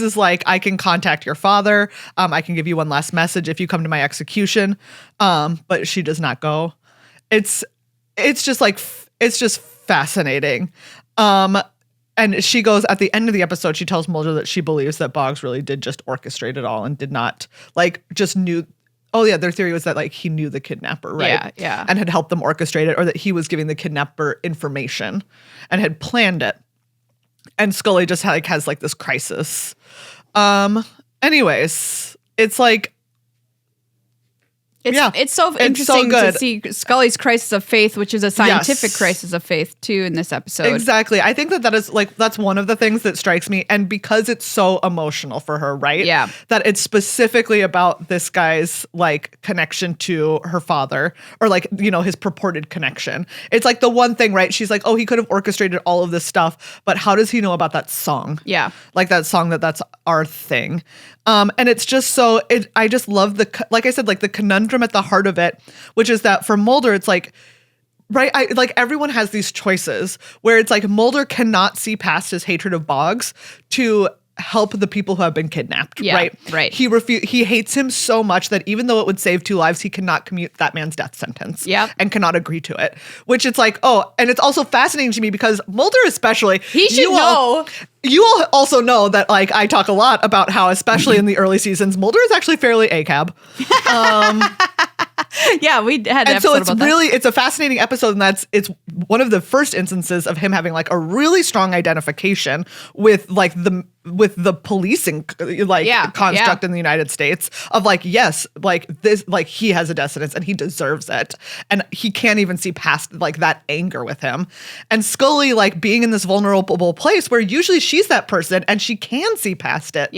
is like, I can contact your father. I can give you one last message if you come to my execution. But she does not go. It's just fascinating. And she goes at the end of the episode, she tells Moulder that she believes that Boggs really did just orchestrate it all and did not like just knew. Oh yeah, their theory was that like he knew the kidnapper, right? Yeah. And had helped them orchestrate it, or that he was giving the kidnapper information and had planned it. And Scully just has like this crisis. Anyways, it's like It's so interesting to see Scully's crisis of faith, which is a scientific crisis of faith too in this episode. Exactly. I think that is like, that's one of the things that strikes me. And because it's so emotional for her, right? Yeah. That it's specifically about this guy's like connection to her father, or like, you know, his purported connection. It's like the one thing, right? She's like, oh, he could have orchestrated all of this stuff, but how does he know about that song? Yeah. Like that song that's our thing. And it's just so, I just love like I said, like the conundrum at the heart of it, which is that for Moulder, it's like, right, like everyone has these choices where it's like Moulder cannot see past his hatred of Boggs to help the people who have been kidnapped, right? He hates him so much that even though it would save 2 lives, he cannot commute that man's death sentence. And cannot agree to it. Which it's like, oh, and it's also fascinating to me because Moulder especially, he should know. You all also know that like I talk a lot about how, especially in the early seasons, Moulder is actually fairly ACAB. Yeah, we had an and so episode it's about really that. it's a fascinating episode, and it's one of the first instances of him having like a really strong identification with like the policing construct in the United States of like, yes, like this, like he has a dissonance and he deserves it, and he can't even see past like that anger with him. And Scully like being in this vulnerable place where usually she's that person and she can see past it.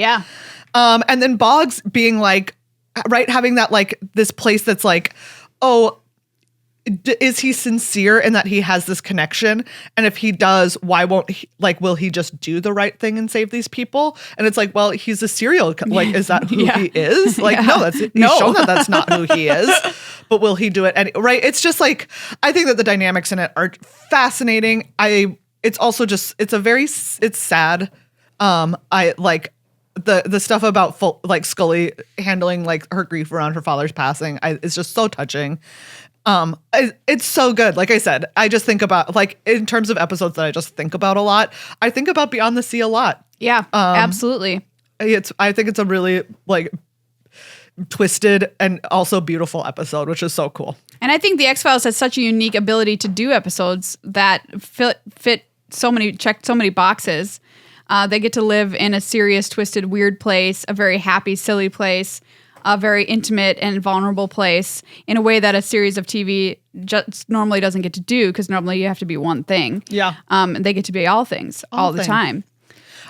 And then Boggs being like, right, having that like this place that's like, oh, is he sincere in that he has this connection? And if he does, why won't he, like, will he just do the right thing and save these people? And it's like, well, he's a serial, like, is that who he is? Like, no, he's shown that that's not who he is, but will he do it? Right. It's just like, I think that the dynamics in it are fascinating. It's also just, it's sad. I like the stuff about like Scully handling like her grief around her father's passing. It's just so touching. It's so good. Like I said, I just think about like in terms of episodes that I just think about a lot. I think about Beyond the Sea a lot. Yeah, absolutely. I think it's a really like twisted and also beautiful episode, which is so cool. And I think the X-Files has such a unique ability to do episodes that check so many boxes. They get to live in a serious, twisted, weird place, a very happy, silly place, a very intimate and vulnerable place in a way that a series of TV just normally doesn't get to do, because normally you have to be one thing. Yeah. They get to be all things all the time.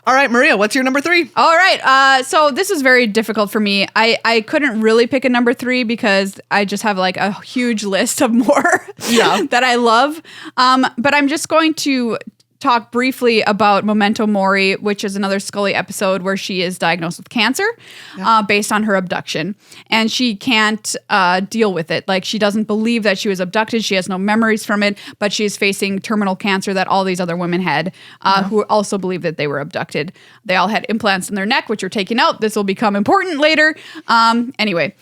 All right, Maria, what's your number 3? All right. So this was very difficult for me. I couldn't really pick a number 3 because I just have like a huge list of more that I love. But I'm just going to talk briefly about Memento Mori, which is another Scully episode where she is diagnosed with cancer based on her abduction. And she can't deal with it. Like, she doesn't believe that she was abducted. She has no memories from it, but she's facing terminal cancer that all these other women had who also believe that they were abducted. They all had implants in their neck, which are taken out. This will become important later. Anyway,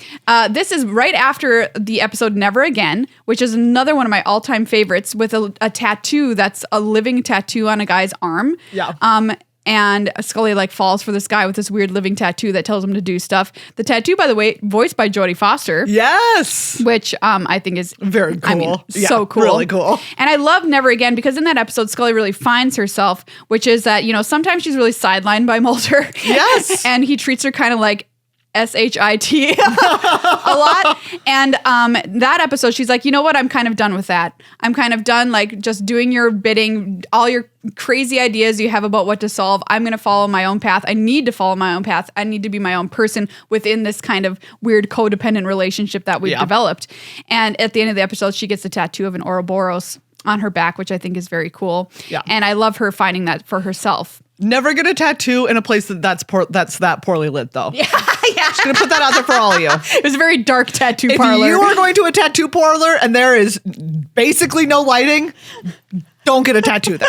this is right after the episode Never Again, which is another one of my all-time favorites, with a tattoo that's a living tattoo on a guy's arm. And Scully like falls for this guy with this weird living tattoo that tells him to do stuff. The tattoo, by the way, voiced by Jodie Foster. Yes. Which I think is very cool. I mean, so cool. Really cool. And I love Never Again because in that episode, Scully really finds herself, which is that, you know, sometimes she's really sidelined by Moulder. Yes. And he treats her kind of like S-H-I-T a lot. And that episode, she's like, you know what? I'm kind of done with that. I'm kind of done like just doing your bidding, all your crazy ideas you have about what to solve. I'm going to follow my own path. I need to follow my own path. I need to be my own person within this kind of weird codependent relationship that we've developed. And at the end of the episode, she gets a tattoo of an Ouroboros on her back, which I think is very cool. Yeah. And I love her finding that for herself. Never get a tattoo in a place that's that poorly lit, though. Yeah. Just gonna put that out there for all of you. It was a very dark tattoo parlor. If you are going to a tattoo parlor and there is basically no lighting, don't get a tattoo there.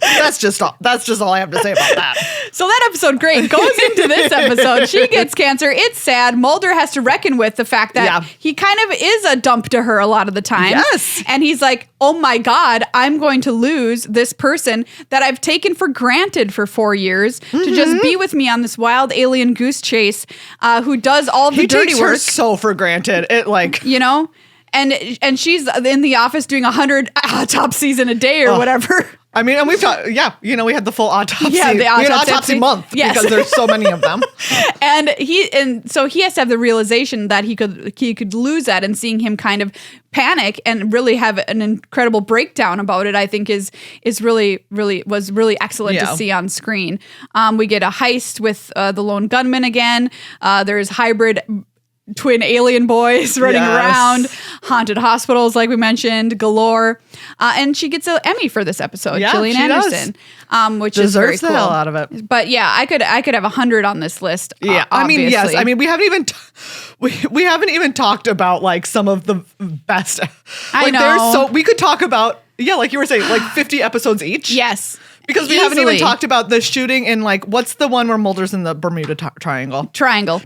That's just all I have to say about that. So that episode, great, goes into this episode. She gets cancer. It's sad. Moulder has to reckon with the fact that he kind of is a dump to her a lot of the time. Yes. And he's like, oh my God, I'm going to lose this person that I've taken for granted for 4 years to just be with me on this wild alien goose chase, who does all the dirty takes work. her so for granted. It like, you know, and she's in the office doing 100 autopsies in a day or whatever. I mean, and we've talked, we had the full autopsy. Yeah, the autopsy month because there's so many of them. and so he has to have the realization that he could lose that, and seeing him kind of panic and really have an incredible breakdown about it, I think was really excellent to see on screen. We get a heist with the lone gunman again. There's hybrid twin alien boys running around, haunted hospitals, like we mentioned, galore. And she gets an Emmy for this episode, Gillian Anderson, which deserves is very cool. the hell out of it. But yeah, I could have 100 on this list. Yeah, I mean, yes. I mean, we haven't even we haven't even talked about like some of the best. I know. We could talk about like you were saying, like 50 episodes each. Yes. Because we haven't even talked about the shooting in like, what's the one where Moulder's in the Bermuda Triangle? Triangle.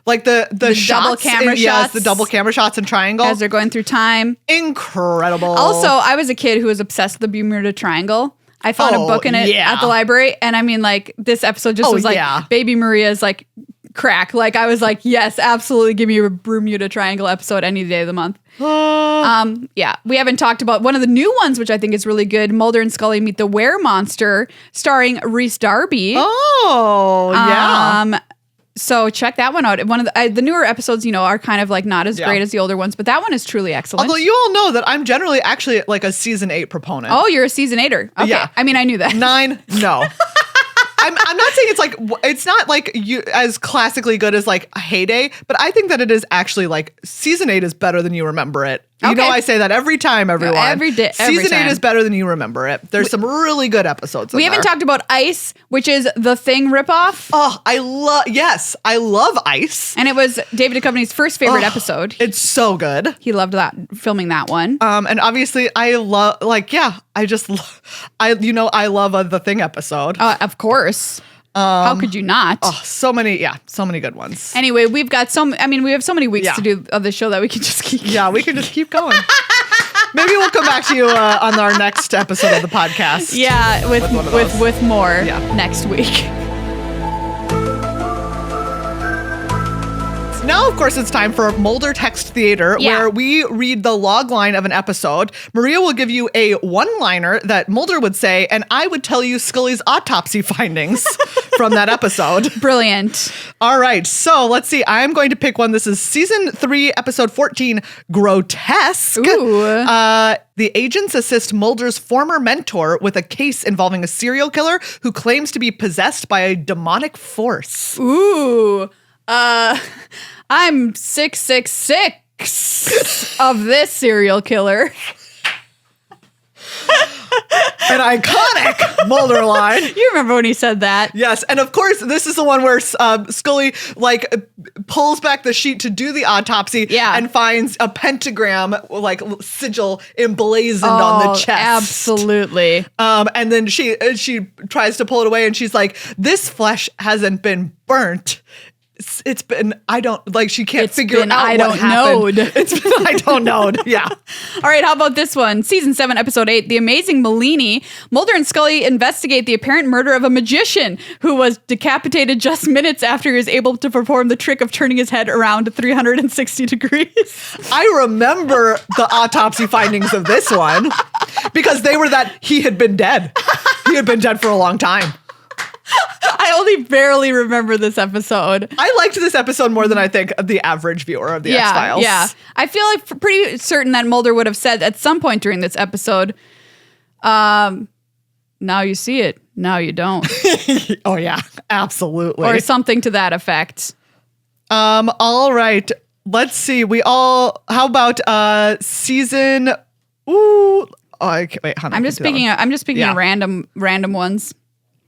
Like the shots, double camera shots. Yes, the double camera shots in Triangle. As they're going through time. Incredible. Also, I was a kid who was obsessed with the Bermuda Triangle. I found a book in it at the library. And I mean, like, this episode just was like, Baby Maria's like crack. Like, I was like, yes, absolutely. Give me a Bermuda Triangle episode any day of the month. We haven't talked about one of the new ones, which I think is really good. Mulder and Scully Meet the Were-Monster, starring Rhys Darby. Oh, yeah. So check that one out. One of the newer episodes, are kind of like not as great as the older ones, but that one is truly excellent. Although you all know that I'm generally actually like a season 8 proponent. Oh, you're a season 8er. Okay. Yeah. I mean, I knew that. 9, no. I'm not saying it's not like you as classically good as like Heyday, but I think that it is actually like season 8 is better than you remember it. You know, I say that every time, everyone. Every day. Season 8 is better than you remember it. There's some really good episodes. We haven't talked about Ice, which is the Thing ripoff. Oh, I love Ice. And it was David Duchovny's first favorite episode. It's so good. He loved filming that one. And obviously I love I love the Thing episode. Of course. How could you not? Oh, so many good ones. Anyway, we have so many weeks to do of the show that we can just keep. Yeah, we can just keep going. Maybe we'll come back to you on our next episode of the podcast. Yeah, with more next week. Now, of course, it's time for Moulder Text Theater, where we read the log line of an episode. Maria will give you a one-liner that Moulder would say, and I would tell you Scully's autopsy findings from that episode. Brilliant. All right, so let's see. I'm going to pick one. This is season 3, episode 14, Grotesque. Ooh. The agents assist Moulder's former mentor with a case involving a serial killer who claims to be possessed by a demonic force. Ooh. I'm 666 of this serial killer. An iconic Moulder line. You remember when he said that? Yes, and of course, this is the one where Scully pulls back the sheet to do the autopsy and finds a pentagram sigil emblazoned on the chest. Absolutely. And then she tries to pull it away, and she's like, "This flesh hasn't been burnt. It's been, she can't figure out what happened. It's been, I don't know. Yeah. All right. How about this one? Season 7, episode 8, The Amazing Mellini. Mulder and Scully investigate the apparent murder of a magician who was decapitated just minutes after he was able to perform the trick of turning his head around 360 degrees. I remember the autopsy findings of this one because they were that he had been dead. He had been dead for a long time. I only barely remember this episode. I liked this episode more than I think the average viewer of the X-Files. Yeah. I feel like pretty certain that Moulder would have said at some point during this episode, now you see it, now you don't. Oh, yeah, absolutely. Or something to that effect. All right. Let's see. How about season... Ooh. Oh, wait, hold on. I'm just picking of random ones.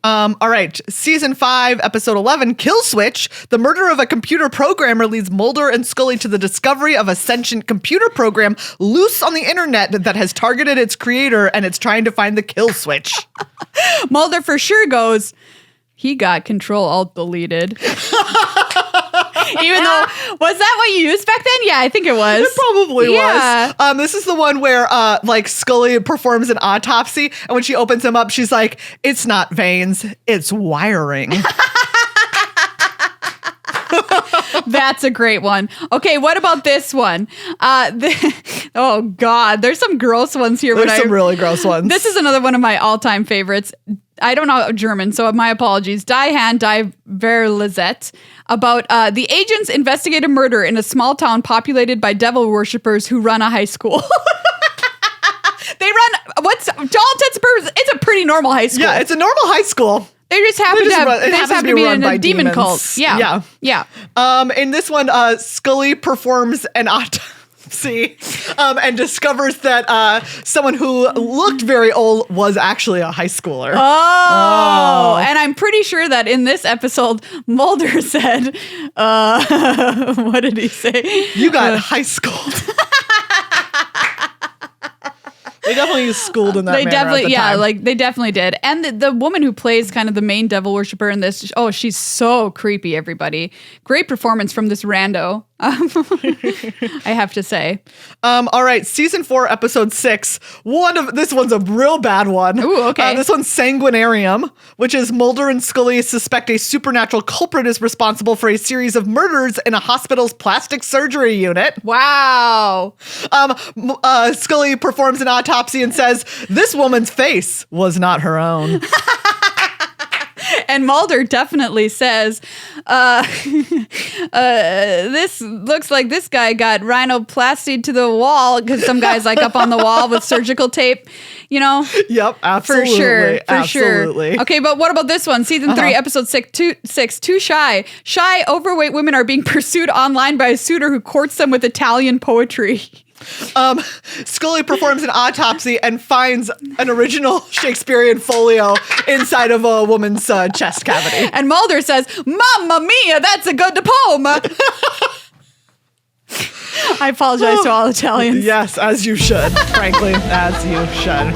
All right. Season 5, episode 11, Kill Switch. The murder of a computer programmer leads Moulder and Scully to the discovery of a sentient computer program loose on the internet that has targeted its creator, and it's trying to find the kill switch. Moulder for sure goes, he got Control-Alt-Deleted. Even though, was that what you used back then? Yeah, I think it was. It probably was. This is the one where Scully performs an autopsy, and when she opens him up, she's like, it's not veins, it's wiring. That's a great one. Okay, what about this one? Oh God, there's some gross ones here. There's some really gross ones. This is another one of my all-time favorites. I don't know German, so my apologies. Die Hand, Die Verlizet, about the agents investigate a murder in a small town populated by devil worshippers who run a high school. They run, to all intents and purposes, it's a pretty normal high school. Yeah, it's a normal high school. They just happen to be in a demon cult. Yeah. In this one, Scully performs an autopsy and discovers that someone who looked very old was actually a high schooler. Oh. And I'm pretty sure that in this episode, Moulder said, what did he say? You got high schooled. They definitely used schooled in that manner at the time. They definitely did. And the woman who plays kind of the main devil worshiper in this, she's so creepy, everybody. Great performance from this rando. I have to say. All right, season 4, episode 6. This one's a real bad one. Ooh, okay. This one's Sanguinarium, which is Moulder and Scully suspect a supernatural culprit is responsible for a series of murders in a hospital's plastic surgery unit. Wow. Scully performs an autopsy and says, this woman's face was not her own. And Moulder definitely says, this looks like this guy got rhinoplasty to the wall, because some guy's like up on the wall with surgical tape, Yep, absolutely. For sure. Okay, but what about this one? Season 3, episode 6, Too Shy. Shy, overweight women are being pursued online by a suitor who courts them with Italian poetry. Scully performs an autopsy and finds an original Shakespearean folio inside of a woman's chest cavity. And Moulder says, Mamma mia, that's a good poem. I apologize to all Italians. Yes, as you should, frankly, as you should.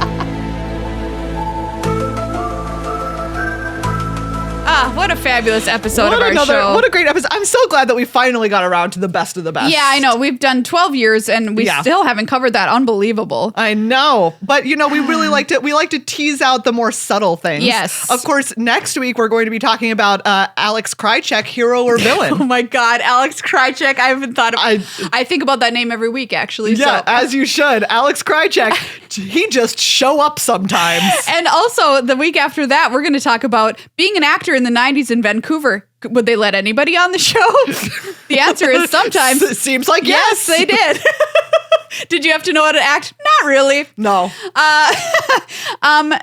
What a fabulous episode of our show. What a great episode. I'm so glad that we finally got around to the best of the best. Yeah, I know. We've done 12 years and we still haven't covered that. Unbelievable. I know. But, we really like to tease out the more subtle things. Yes. Of course, next week we're going to be talking about Alex Krycek, hero or villain. Oh my God, Alex Krycek. I haven't thought of I think about that name every week, actually. Yeah, as you should. Alex Krycek, he just show up sometimes. And also, the week after that, we're going to talk about being an actor in the 90s in Vancouver. Would they let anybody on the show? The answer is sometimes. It seems like yes. They did. Did you have to know how to act? Not really. No.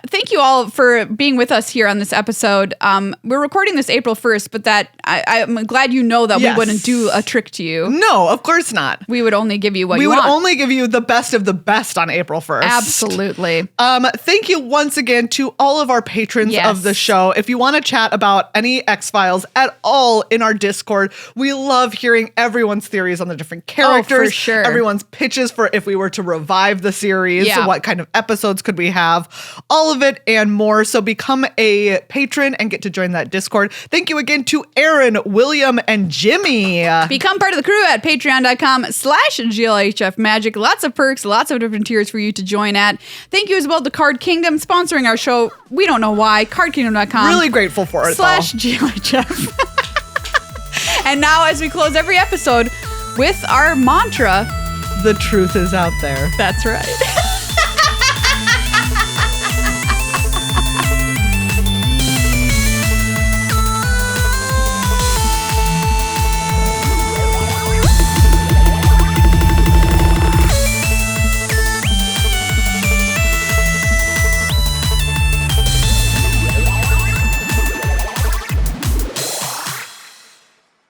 Thank you all for being with us here on this episode. We're recording this April 1st, but I'm glad you know that we wouldn't do a trick to you. No, of course not. We would only give you what you want. We would only give you the best of the best on April 1st. Absolutely. Thank you once again to all of our patrons of the show. If you want to chat about any X-Files at all in our Discord, we love hearing everyone's theories on the different characters. Oh, for sure. Everyone's pitches for if we were to revive the series, what kind of episodes could we have, all of it and more. So become a patron and get to join that Discord. Thank you again to Aaron, William, and Jimmy. Become part of the crew at patreon.com/GLHF Magic. Lots of perks, lots of different tiers for you to join at. Thank you as well to Card Kingdom sponsoring our show. We don't know why. CardKingdom.com. Really grateful for it. /GLHF. And now, as we close every episode with our mantra, the truth is out there. That's right.